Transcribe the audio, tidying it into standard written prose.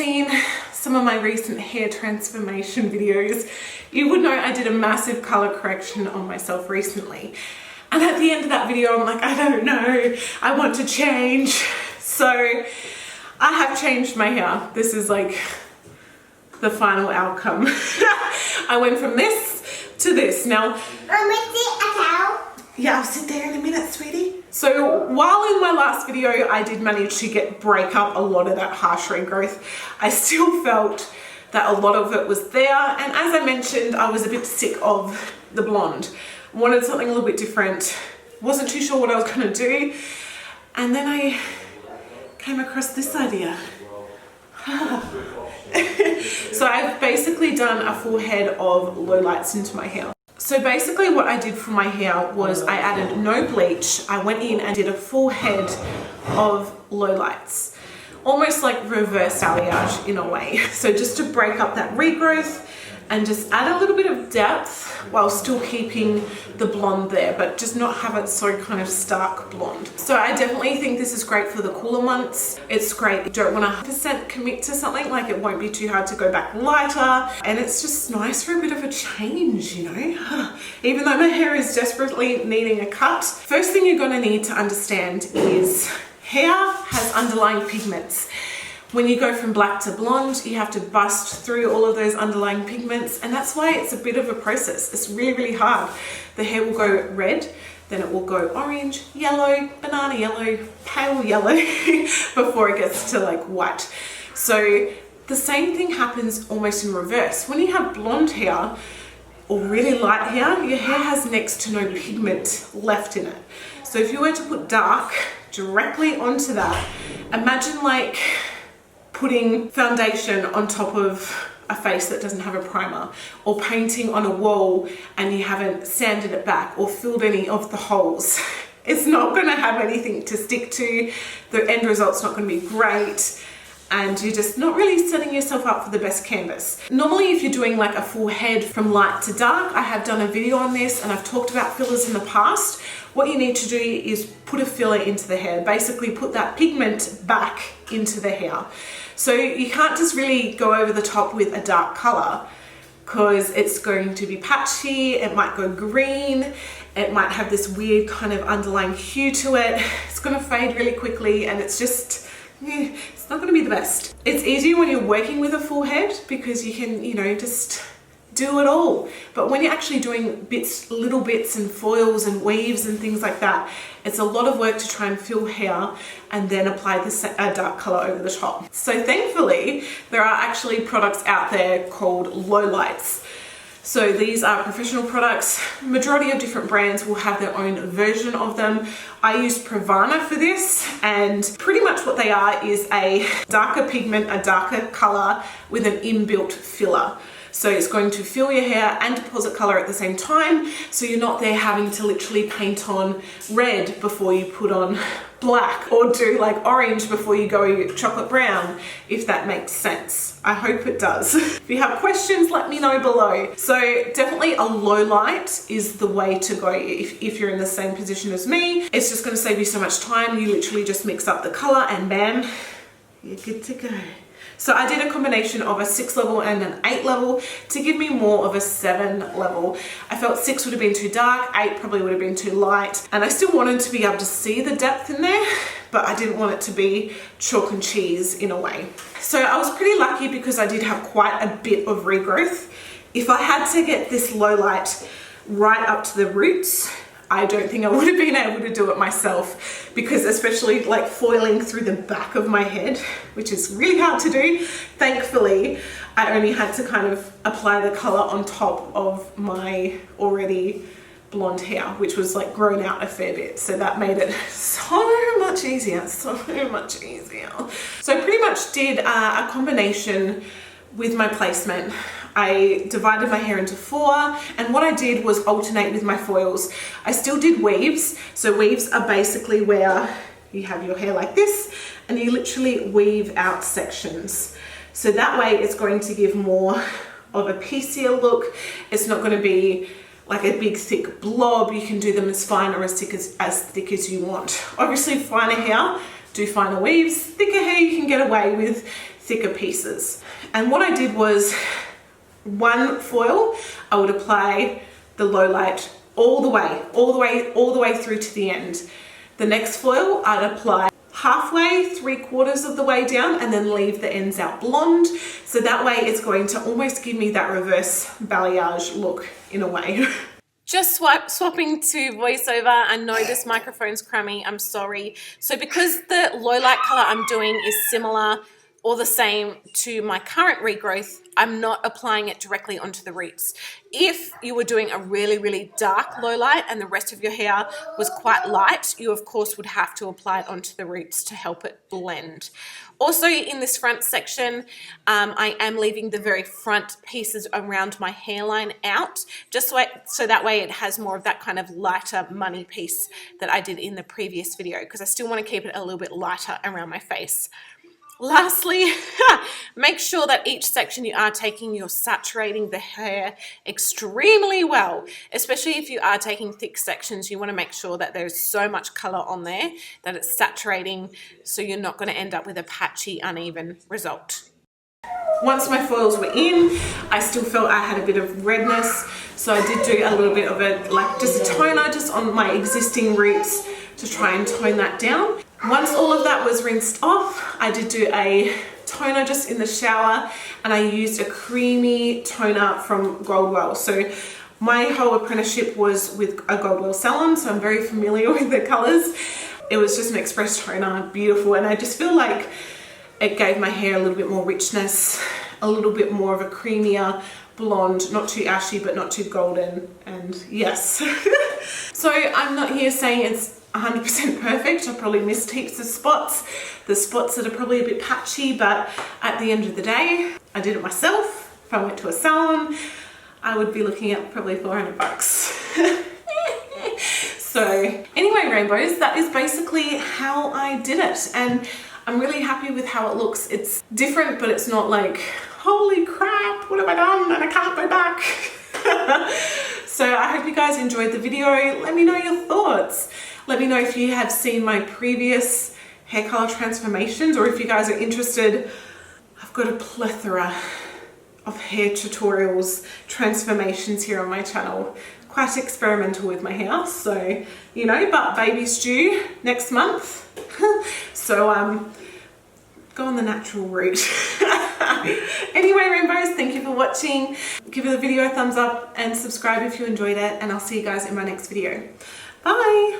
seen some of my recent hair transformation videos, you would know I did a massive color correction on myself recently. And at the end of that video, I'm like, I don't know, I want to change. So I have changed my hair. This is like the final outcome. I went from this to this. Now, yeah, I'll sit there in a minute, sweetie. So while in my last video, I did manage to break up a lot of that harsh regrowth, I still felt that a lot of it was there. And as I mentioned, I was a bit sick of the blonde. Wanted something a little bit different. Wasn't too sure what I was gonna do. And then I came across this idea. So I've basically done a full head of lowlights into my hair. So basically what I did for my hair was I added no bleach. I went in and did a full head of lowlights, almost like reverse balayage in a way. So just to break up that regrowth and just add a little bit of depth while still keeping the blonde there, but just not have it so kind of stark blonde. So I definitely think this is great for the cooler months. It's great. You don't want to 100% commit to something, like it won't be too hard to go back lighter. And it's just nice for a bit of a change, you know? Even though my hair is desperately needing a cut, first thing you're gonna need to understand is hair has underlying pigments. When you go from black to blonde, you have to bust through all of those underlying pigments, and that's why it's a bit of a process. It's really, really hard. The hair will go red, then it will go orange, yellow, banana yellow, pale yellow, before it gets to like white. So the same thing happens almost in reverse. When you have blonde hair or really light hair, your hair has next to no pigment left in it. So if you were to put dark directly onto that, imagine like putting foundation on top of a face that doesn't have a primer, or painting on a wall and you haven't sanded it back or filled any of the holes. It's not going to have anything to stick to. The end result's not going to be great, and you're just not really setting yourself up for the best canvas. Normally, if you're doing like a full head from light to dark, I have done a video on this and I've talked about fillers in the past. What you need to do is put a filler into the hair, basically put that pigment back into the hair. So you can't just really go over the top with a dark color, because it's going to be patchy, it might go green, it might have this weird kind of underlying hue to it. It's gonna fade really quickly, and it's just, it's not gonna be the best. It's easier when you're working with a full head because you can, you know, just do it all. But when you're actually doing bits, little bits and foils and weaves and things like that, it's a lot of work to try and fill hair and then apply this dark color over the top. So thankfully, there are actually products out there called lowlights. So these are professional products. Majority of different brands will have their own version of them. I use Pravana for this, and pretty much what they are is a darker pigment, a darker color with an inbuilt filler. So it's going to fill your hair and deposit color at the same time, so you're not there having to literally paint on red before you put on black, or do like orange before you go chocolate brown, if that makes sense. I hope it does. If you have questions, let me know below. So definitely a low light is the way to go if you're in the same position as me. It's just going to save you so much time. You literally just mix up the color and bam, you're good to go. So I did a combination of a 6 level and an 8 level to give me more of a 7 level. I felt 6 would have been too dark, 8 probably would have been too light, and I still wanted to be able to see the depth in there, but I didn't want it to be chalk and cheese in a way. So I was pretty lucky because I did have quite a bit of regrowth. If I had to get this low light right up to the roots, I don't think I would have been able to do it myself, because especially like foiling through the back of my head, which is really hard to do. Thankfully, I only had to kind of apply the color on top of my already blonde hair, which was like grown out a fair bit. So that made it so much easier, so much easier. So I pretty much did a combination with my placement. I divided my hair into 4, and what I did was alternate with my foils. I still did weaves. So weaves are basically where you have your hair like this and you literally weave out sections. So that way it's going to give more of a piecier look. It's not going to be like a big thick blob. You can do them as fine or as thick as you want. Obviously finer hair, do finer weaves. Thicker hair you can get away with thicker pieces. And what I did was one foil, I would apply the low light all the way through to the end. The next foil I'd apply halfway, 3/4 of the way down, and then leave the ends out blonde. So that way it's going to almost give me that reverse balayage look in a way. Just swapping to voiceover. I know this microphone's crummy, I'm sorry. So because the low light color I'm doing is similar or the same to my current regrowth, I'm not applying it directly onto the roots. If you were doing a really, really dark low light and the rest of your hair was quite light, you of course would have to apply it onto the roots to help it blend. Also in this front section, I am leaving the very front pieces around my hairline out, just so that way it has more of that kind of lighter money piece that I did in the previous video, because I still want to keep it a little bit lighter around my face. Lastly, make sure that each section you are taking, you're saturating the hair extremely well. Especially if you are taking thick sections, you want to make sure that there's so much color on there that it's saturating, so you're not going to end up with a patchy, uneven result. Once my foils were in, I still felt I had a bit of redness, so I did do a little bit of it, like just a toner just on my existing roots to try and tone that down. Once all of that was rinsed off, I did do a toner just in the shower, and I used a creamy toner from Goldwell. So my whole apprenticeship was with a Goldwell salon, so I'm very familiar with the colors. It was just an express toner, beautiful, and I just feel like it gave my hair a little bit more richness, a little bit more of a creamier blonde, not too ashy but not too golden, and yes. So I'm not here saying it's 100% perfect. I probably missed heaps of spots. The spots that are probably a bit patchy, but at the end of the day, I did it myself. If I went to a salon, I would be looking at probably $400. So anyway, rainbows, that is basically how I did it. And I'm really happy with how it looks. It's different, but it's not like, holy crap, what have I done? And I can't go back. So I hope you guys enjoyed the video. Let me know your thoughts. Let me know if you have seen my previous hair color transformations, or if you guys are interested. I've got a plethora of hair tutorials, transformations here on my channel. Quite experimental with my hair, so, you know, but baby's due next month. So go on the natural route. Anyway, rainbows, thank you for watching. Give the video a thumbs up and subscribe if you enjoyed it, and I'll see you guys in my next video. Bye.